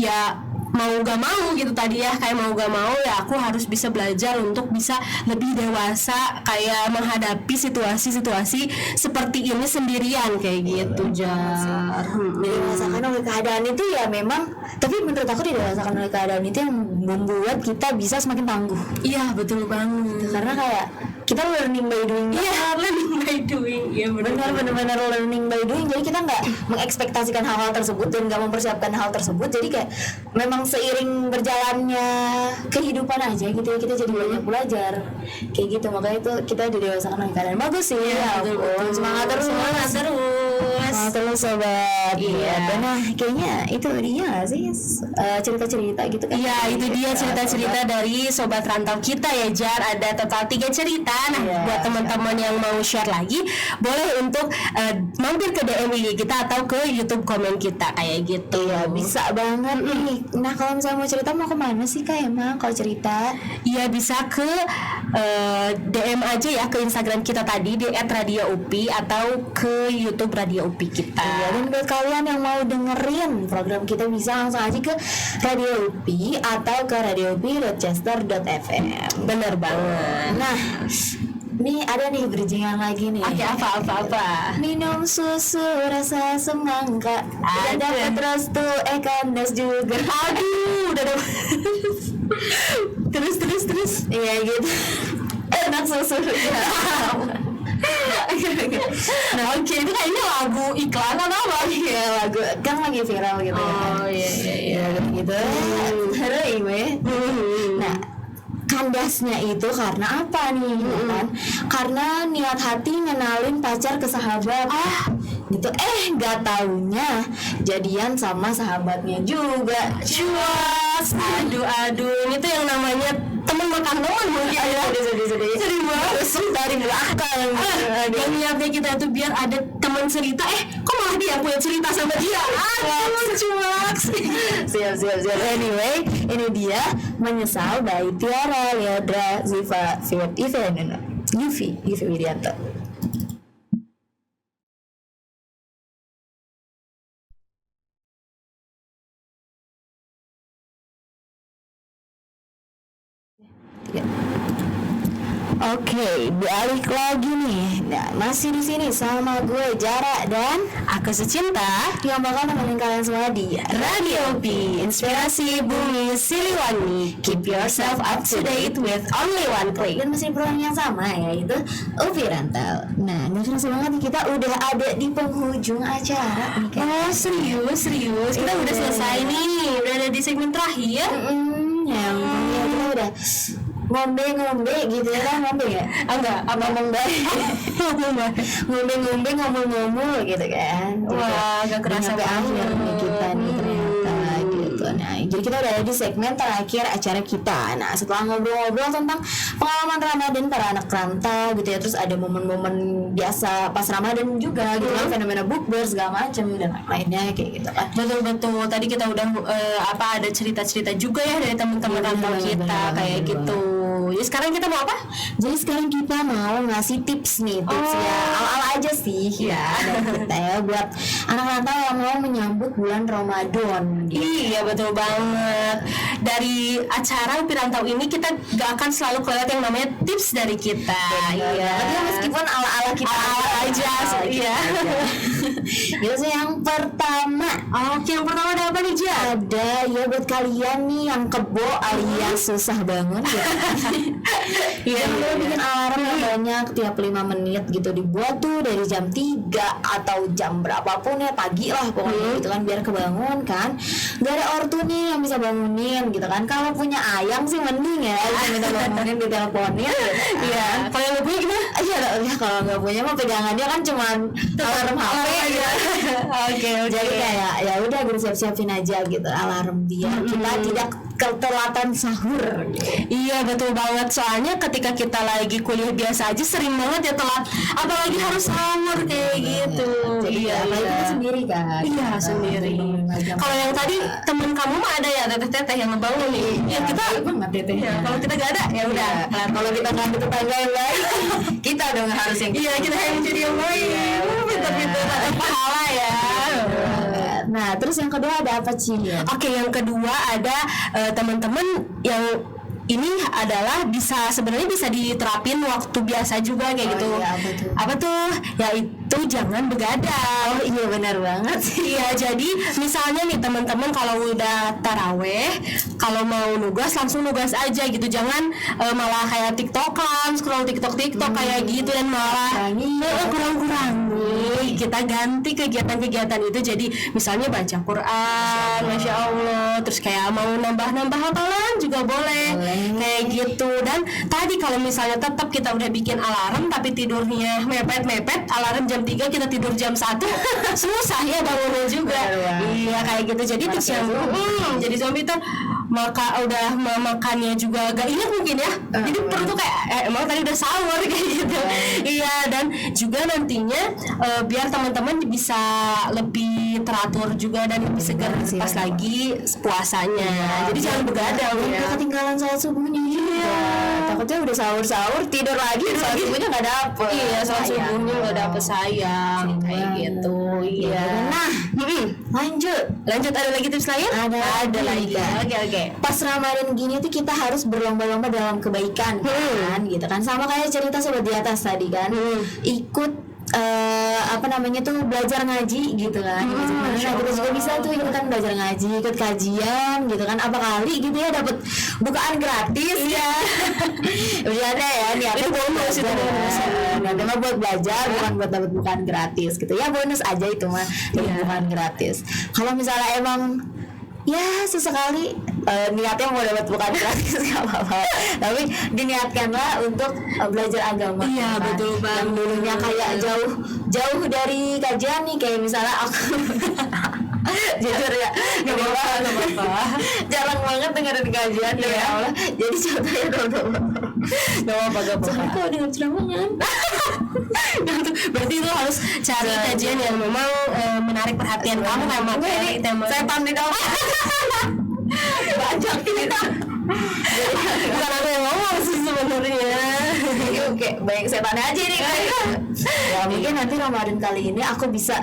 ya mau gak mau gitu tadi ya, kayak mau gak mau ya aku harus bisa belajar untuk bisa lebih dewasa kayak menghadapi situasi-situasi seperti ini sendirian kayak gitu. Jar Didewasakan oleh keadaan itu ya memang, tapi menurut aku didewasakan oleh keadaan itu yang membuat kita bisa semakin tangguh. Iya betul banget, Karena kayak kita learning by doing. iya learning by doing. Iya benar-benar learning by doing. Jadi kita nggak mengekspektasikan hal-hal tersebut dan nggak mempersiapkan hal tersebut. Jadi kayak memang seiring berjalannya kehidupan aja gitu ya, kita jadi banyak belajar kayak gitu. Makanya itu kita didewasakan oleh keadaan. Bagus sih ya, ampun. Semangat terus sobat. Iya. Nah kayaknya itu dia nggak sih cerita-cerita gitu kan. Iya itu dia cerita-cerita dari sobat rantau kita ya Jar. Ada total 3 cerita. Nah buat teman-teman yang mau share lagi boleh untuk mampir ke DM IG kita atau ke YouTube komen kita kayak gitu. Iya bisa banget nih. Nah kalau misalnya mau cerita mau kemana sih Kak emang kalau cerita? Iya bisa ke DM aja ya ke Instagram kita tadi di @radioupi atau ke YouTube Radio UPI kita. Iya, dan buat kalian yang mau dengerin program kita bisa langsung aja ke Radio UPI atau ke radioupi.chester.fm. Bener banget. Nah, nih ada nih bridgingan lagi nih. Oke, apa? Minum susu rasa semangka dan dapat restu kandas juga. Aduh, udah dapet. terus. Iya gitu. Enak susunya. Nah, oke, itu kayaknya lagu iklan atau apa? Iya lagu kan lagi viral gitu Oh, iya. gitu. Anyway. Nah, kandasnya itu karena apa nih? Kan? Karena niat hati ngenalin pacar ke sahabat. Gitu. Nggak taunya jadian sama sahabatnya juga. Cuas. Aduh, ini tuh yang namanya teman makan teman mungkin ya. Sedih banget. Dari belakang. Yang niatnya kita tuh biar ada teman cerita, kok malah dia punya cerita sama dia. Aduh, cuaks. Siap. Anyway, ini dia Menyesal by Tiara Leodra Ziva Yufi Widianto. Oke, balik lagi nih. Nah, masih di sini sama gue Jara dan Aku Sucinta yang bakal nemenin kalian semua di Radio UPI, inspirasi bumi Siliwangi. Keep yourself up to date with only one click. Dan masih program yang sama yaitu UPI Rantau. Nah, nggak kerasa banget nih kita udah ada di penghujung acara nih kan. Oh serius kita udah selesai nih, udah ada di segmen terakhir. Ya ampun, ya kita udah ngombe gitu ya kan, ngombe ya? Enggak, Ngomong baik. Ngomong gitu kan. Wah, gak kerasa sampai akhir nih kita nih ternyata gitu. Nah, jadi kita udah ada di segmen terakhir acara kita. Nah, setelah ngobrol-ngobrol tentang pengalaman Ramadan para anak rantau gitu ya, terus ada momen-momen biasa pas Ramadan juga gitu kan, fenomena bukber segala macam dan lainnya kayak gitu kan. Betul. Tadi kita udah ada cerita-cerita juga ya dari teman-teman rantau kita kayak gitu. Jadi sekarang kita mau apa? Jadi sekarang kita mau ngasih tips nih, ya ala-ala aja sih ya dari kita ya buat anak rantau yang mau menyambut bulan Ramadan. Iya betul banget. Dari acara UPI Rantau ini kita gak akan selalu kelewat yang namanya tips dari kita. Iya. Tapi meskipun ala-ala kita ala aja, iya. Gitu sih yang pertama. Oke, yang pertama ada apa nih, Ja? Ada ya buat kalian nih yang kebo alias susah bangun gitu. Iya, Jangan lupa bikin alarm yang banyak tiap 5 menit gitu, dibuat tuh dari jam 3 atau jam berapapun ya, pagi lah pokoknya gitu kan, biar kebangun kan. Gak ada ortu nih yang bisa bangunin gitu kan. Kalau punya ayang sih mending ya bisa minta bangunin di teleponin gitu kan. Iya. Kalau yang nggak punya gimana? Iya, ya kalau nggak punya mah pegangannya kan cuman alarm HP gitu. Oke. Jadi kayak ya udah gue siap-siapin aja gitu alarm biar kita tidak ketelatan sahur. Iya, betul banget. Soalnya ketika kita lagi kuliah biasa aja sering banget ya telat, apalagi harus sahur kayak gitu. Jadi Iya, apalagi kita sendiri kan. Iya, sendiri. Kalau yang tadi temen kamu mah ada ya teteh-teteh yang ngebangun nih. Ya kita banget teteh. ya, kalau kita gak ada ya udah. Nah, kalau kita nggak ada tetangga yang baik, kita dong harus yang Iya, kita yang jadi yang baik. Pintar-pintar ada pahala ya. Nah, terus yang kedua ada apa Ci? Oke, yang kedua ada teman-teman yang ini adalah sebenarnya bisa diterapin waktu biasa juga kayak gitu. Iya, apa tuh? Yaitu jangan begadang. Oh iya benar banget sih. Iya, jadi misalnya nih teman-teman kalau udah taraweh, kalau mau nugas langsung nugas aja gitu. Jangan malah kayak TikTokan, scroll TikTok kayak gitu dan malah kurang-kurangi. Kita ganti kegiatan-kegiatan itu jadi misalnya baca Quran, Masya Allah, terus kayak mau nambah-nambah hafalan juga boleh. Kayak gitu. Dan tadi kalau misalnya tetap kita udah bikin alarm tapi tidurnya mepet-mepet, alarm jam 3 kita tidur jam 1 susah ya bangunnya juga. Iya kayak gitu. Jadi terus yang jadi zombie tuh maka udah makannya juga agak ingat mungkin ya. Jadi perut tuh kayak emang tadi udah sahur kayak gitu. Iya, dan juga nantinya biar teman-teman bisa lebih teratur juga dan lebih segar pas lagi puasanya. Jadi jangan begadang ya. Ketinggalan sholat subuhnya juga. Takutnya udah sahur tidur lagi, sholat subuhnya nggak dapet. Iya, sholat subuhnya nggak dapet sayang kayak gitu. Iya. Nah, lanjut Ada lagi tips lain? ada lagi. Oke. Pas Ramadan gini tuh kita harus berlomba-lomba dalam kebaikan kan, gitu kan. Sama kayak cerita sobat di atas tadi kan, ikut apa namanya tuh belajar ngaji gitu kan. Nah kita juga bisa tuh gitu kan belajar ngaji, ikut kajian gitu kan. Apa kali gitu ya dapat bukaan gratis ya. Bercanda ya, niatnya bonus itu bonus. Niatnya mah buat belajar bukan buat dapat bukaan gratis gitu ya, bonus aja itu mah bukaan gratis. Kalau misalnya emang ya sesekali niatnya mau dapat bukan gratis nggak apa-apa, tapi diniatkanlah untuk belajar agama. Iya kan? betul banget. Yang dulunya kayak jauh dari kajian nih, kayak misalnya aku jujur ya nggak apa-apa jarang banget dengerin kajian dari Allah, jadi contohnya dong nggak apa-apa kok dengan ceramahnya. Berarti itu harus cari kajian yang memang menarik perhatian kamu, memang kayak tema setan nih dong banyak kita. bukan aku yang ngomong sih sebenarnya. Oke, banyak setannya aja nih ya mungkin nanti Ramadan kali ini aku bisa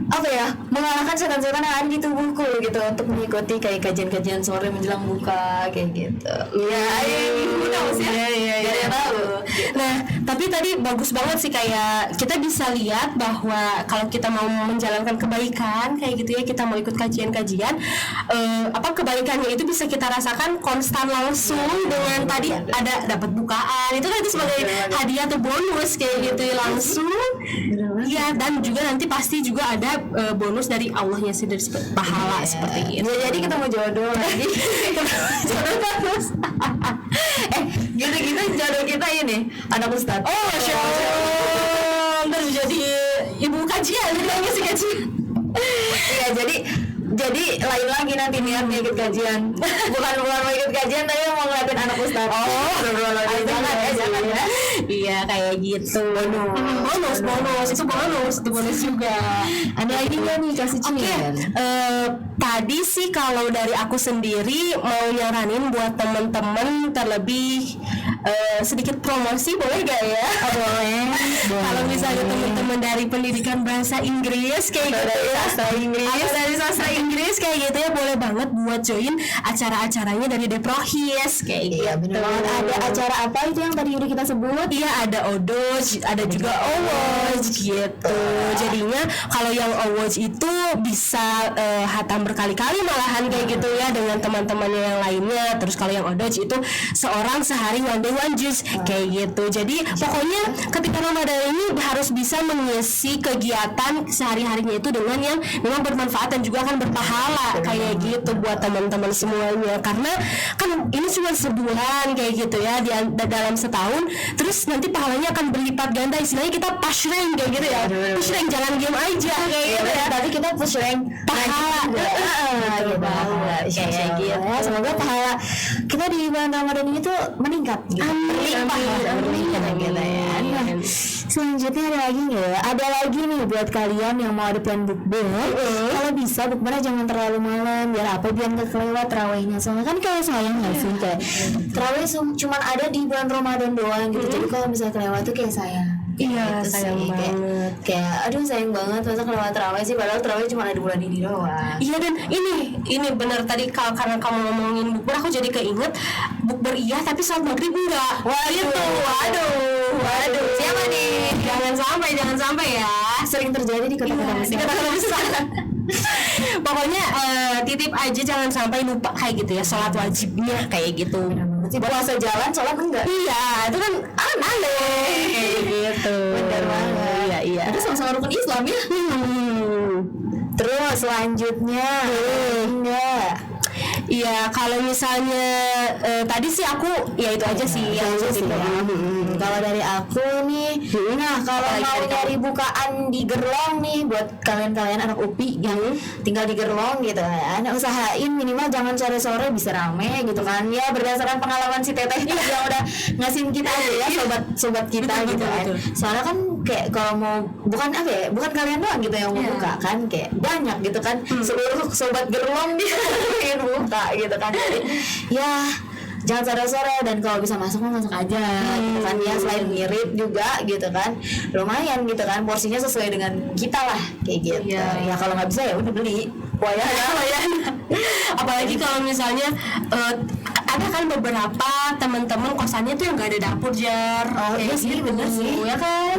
apa ya, mengalahkan setan-setan yang ada di tubuhku gitu, untuk mengikuti kayak kajian-kajian sore menjelang buka kayak gitu. Iya. Nah, tapi tadi bagus banget sih, kayak kita bisa lihat bahwa kalau kita mau menjalankan kebaikan kayak gitu ya, kita mau ikut kajian-kajian, apa kebaikannya itu bisa kita rasakan konstan langsung dengan tadi ada dapat bukaan itu kan, itu sebagai hadiah atau bonus kayak gitu langsung. Iya, dan juga nanti pasti juga ada bonus dari Allahnya sendiri, pahala seperti itu. Ya, jadi kita mau jodoh lagi. Jodoh bagus. Gitu jodoh kita ini anak ustad. Oh, Masya Allah, ntar jadi ibu kajian, lagi sih kajian. Iya, jadi lain lagi nanti niatnya ikut kajian. Bukan mau ikut kajian, tapi mau ngeliatin anak ustad. Oh, jangan ya. Iya, kayak gitu. Bonus itu bonus juga. Ada lagi nggak nih kasih cuitan? Tadi sih kalau dari aku sendiri mau nyaranin buat temen-temen, terlebih sedikit promosi boleh gak ya? Boleh. Kalau misalnya teman-teman dari pendidikan bahasa Inggris kayak gitu ya, atau dari sastra Inggris kayak gitu ya, boleh banget buat join acara-acaranya dari Deprohis kayak gitu. Iya benar banget. Ada acara apa itu yang tadi udah kita sebut? Iya, ada Odoj, ada juga Owoj gitu. Jadinya kalau yang Owoj itu bisa hatam berkali-kali malahan kayak gitu ya dengan teman-temannya yang lainnya. Terus kalau yang Odoj itu seorang sehari one day one juice kayak gitu. Jadi pokoknya ketika Ramadan ini harus bisa mengisi kegiatan sehari-harinya itu dengan yang memang bermanfaat dan juga akan berpahala kayak gitu buat teman-teman semuanya. Karena kan ini cuma sebulan kayak gitu ya, dalam setahun, terus nanti pahalanya akan berlipat ganda. Istilahnya kita push rank kayak gitu ya, push rank jangan diam aja kayak gitu ya. Tadi kita push rank Pahala gitu banget kayak gitu. Semoga pahala kita di bulan Ramadan ini tuh meningkat gitu. Berlimpah gitu ya. Nah, selanjutnya ada lagi nggak ya? Ada lagi nih buat kalian yang mau ada plan bukber. Kalau bisa bukbernya jangan terlalu malam, biar apa? Biar nggak kelewat tarawihnya. Soalnya kan kayak sayang nggak sih, kayak tarawih cuman ada di bulan Ramadan doang gitu. Jadi kalau bisa kelewat tuh kayak sayang. Iya, Gitu sayang sih. banget. Kayak aduh sayang banget masa kelewat tarawih sih, padahal tarawih cuma ada bulan ini doang. Iya, dan ini benar tadi karena kamu ngomongin bukber, aku jadi keinget bukber iya tapi saat maghrib enggak. Waduh. Siapa nih? Jangan sampai ya. Sering terjadi di kota-kota Di besar. kota-kota besar. Pokoknya titip aja jangan sampai lupa kayak gitu ya, sholat wajibnya kayak gitu. Puasa jalan, sholat enggak? Iya, itu kan aneh kayak gitu. Bener banget. Iya. Itu sama-sama rukun Islam ya. Terus selanjutnya enggak. Iya, kalau misalnya tadi sih aku ya itu aja sih yang sih ya. Kalau dari aku nih, nah kalau mau nyari bukaan di Gerlong nih buat kalian-kalian anak UPI yang tinggal di Gerlong gitu ya, usahain minimal jangan sore-sore, bisa rame gitu kan ya, berdasarkan pengalaman si Teteh yang udah ngasihin kita aja ya, sobat kita gitu kan. Soalnya kan kayak kalau mau bukan kalian doang gitu yang mau buka kan, kayak banyak gitu kan, seluruh sobat Gerlong dia pengen buka gitu kan. Jadi ya jangan sore-sore, dan kalau bisa masuk aja gitu kan ya, selain mirip juga gitu kan, lumayan gitu kan, porsinya sesuai dengan kita lah kayak gitu. Ya kalau nggak bisa ya udah beli wayan. Apalagi kalau misalnya ada kan beberapa teman-teman kosannya tuh yang nggak ada dapur jar. Iya sih, bener sih ya kan.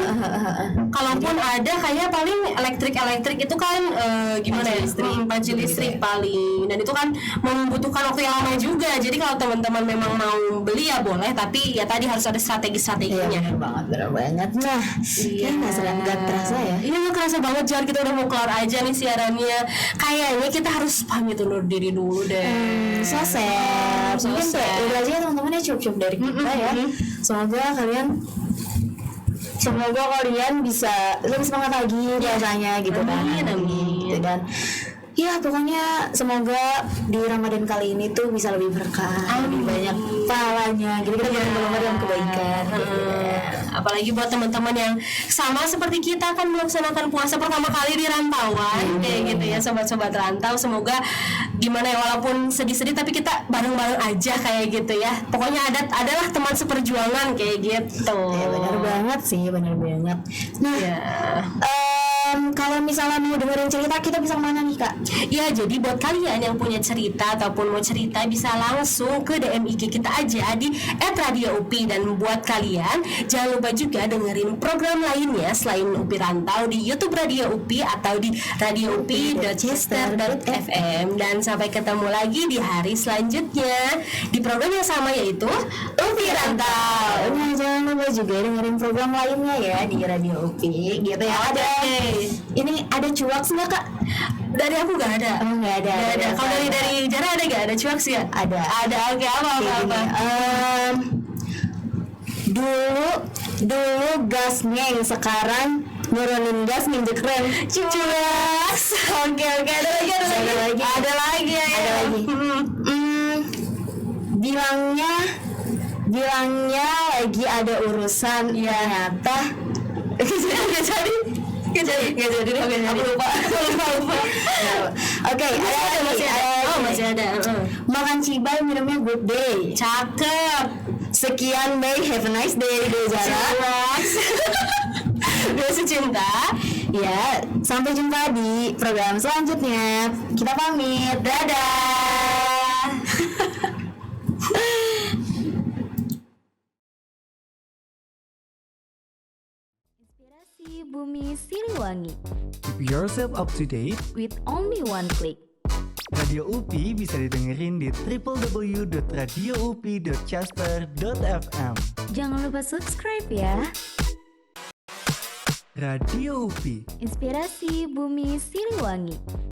Kalaupun ada kayak paling elektrik itu kan gimana ya, panci listrik paling, dan itu kan membutuhkan waktu yang lama juga. Jadi kalau teman-teman memang mau beli ya boleh, tapi ya tadi harus ada strategi-strateginya. Bener banget. Nah, nggak terasa ya. Iya, nggak kerasa banget jar, kita udah mau kelar aja nih siarannya. Kayaknya kita harus pamit undur diri dulu deh. Sosep. Mungkin kayak udah aja teman-teman ya, cukup dari kita ya. Semoga kalian bisa lebih semangat lagi rasanya gitu kan. Amin. Gitu, dan ya pokoknya semoga di Ramadan kali ini tuh bisa lebih berkah, lebih banyak pahalanya. Gitu kita berlomba dalam kebaikan. Gitu. Apalagi buat teman-teman yang sama seperti kita kan melaksanakan puasa pertama kali di rantauan kayak gitu ya, sobat-sobat rantau. Semoga gimana ya, walaupun sedih-sedih tapi kita bareng-bareng aja kayak gitu ya. Pokoknya adalah teman seperjuangan kayak gitu. Ya, benar banget. Nah, kalau misalnya mau dengerin cerita, kita bisa kemana nih Kak? Ya, jadi buat kalian yang punya cerita ataupun mau cerita bisa langsung ke DM IG kita aja di @radio_upi. Dan buat kalian jangan lupa juga dengerin program lainnya selain UPI Rantau di YouTube Radio UPI atau di radioupi.chester.fm. Dan sampai ketemu lagi di hari selanjutnya di program yang sama, yaitu UPI Rantau. Nah, jangan lupa juga dengerin program lainnya ya di Radio UPI gitu ya. Ini ada cuaks nggak Kak? Dari aku nggak ada. Oh, nggak ada. Kalau dari Jara ada nggak? Ada cuaks ya? Ada. Oke, apa? Dulu gasnya yang sekarang nurunin gas nginjek rem. Cuaks. Oke, ada lagi. Bilangnya lagi ada urusan, ternyata Gak jadi. Aku lupa. Oke, masih ada. Makan cibay, minumnya Good Day. Cakep. Sekian, bye, have a nice day dari Zara. Biasa cinta. Ya, sampai jumpa di program selanjutnya. Kita pamit, dadah. Inspirasi Bumi Siliwangi. Keep yourself up to date. With only one click. Radio UPI bisa didengerin di www.radioupi.caster.fm. Jangan lupa subscribe ya. Radio UPI. Inspirasi Bumi Siliwangi.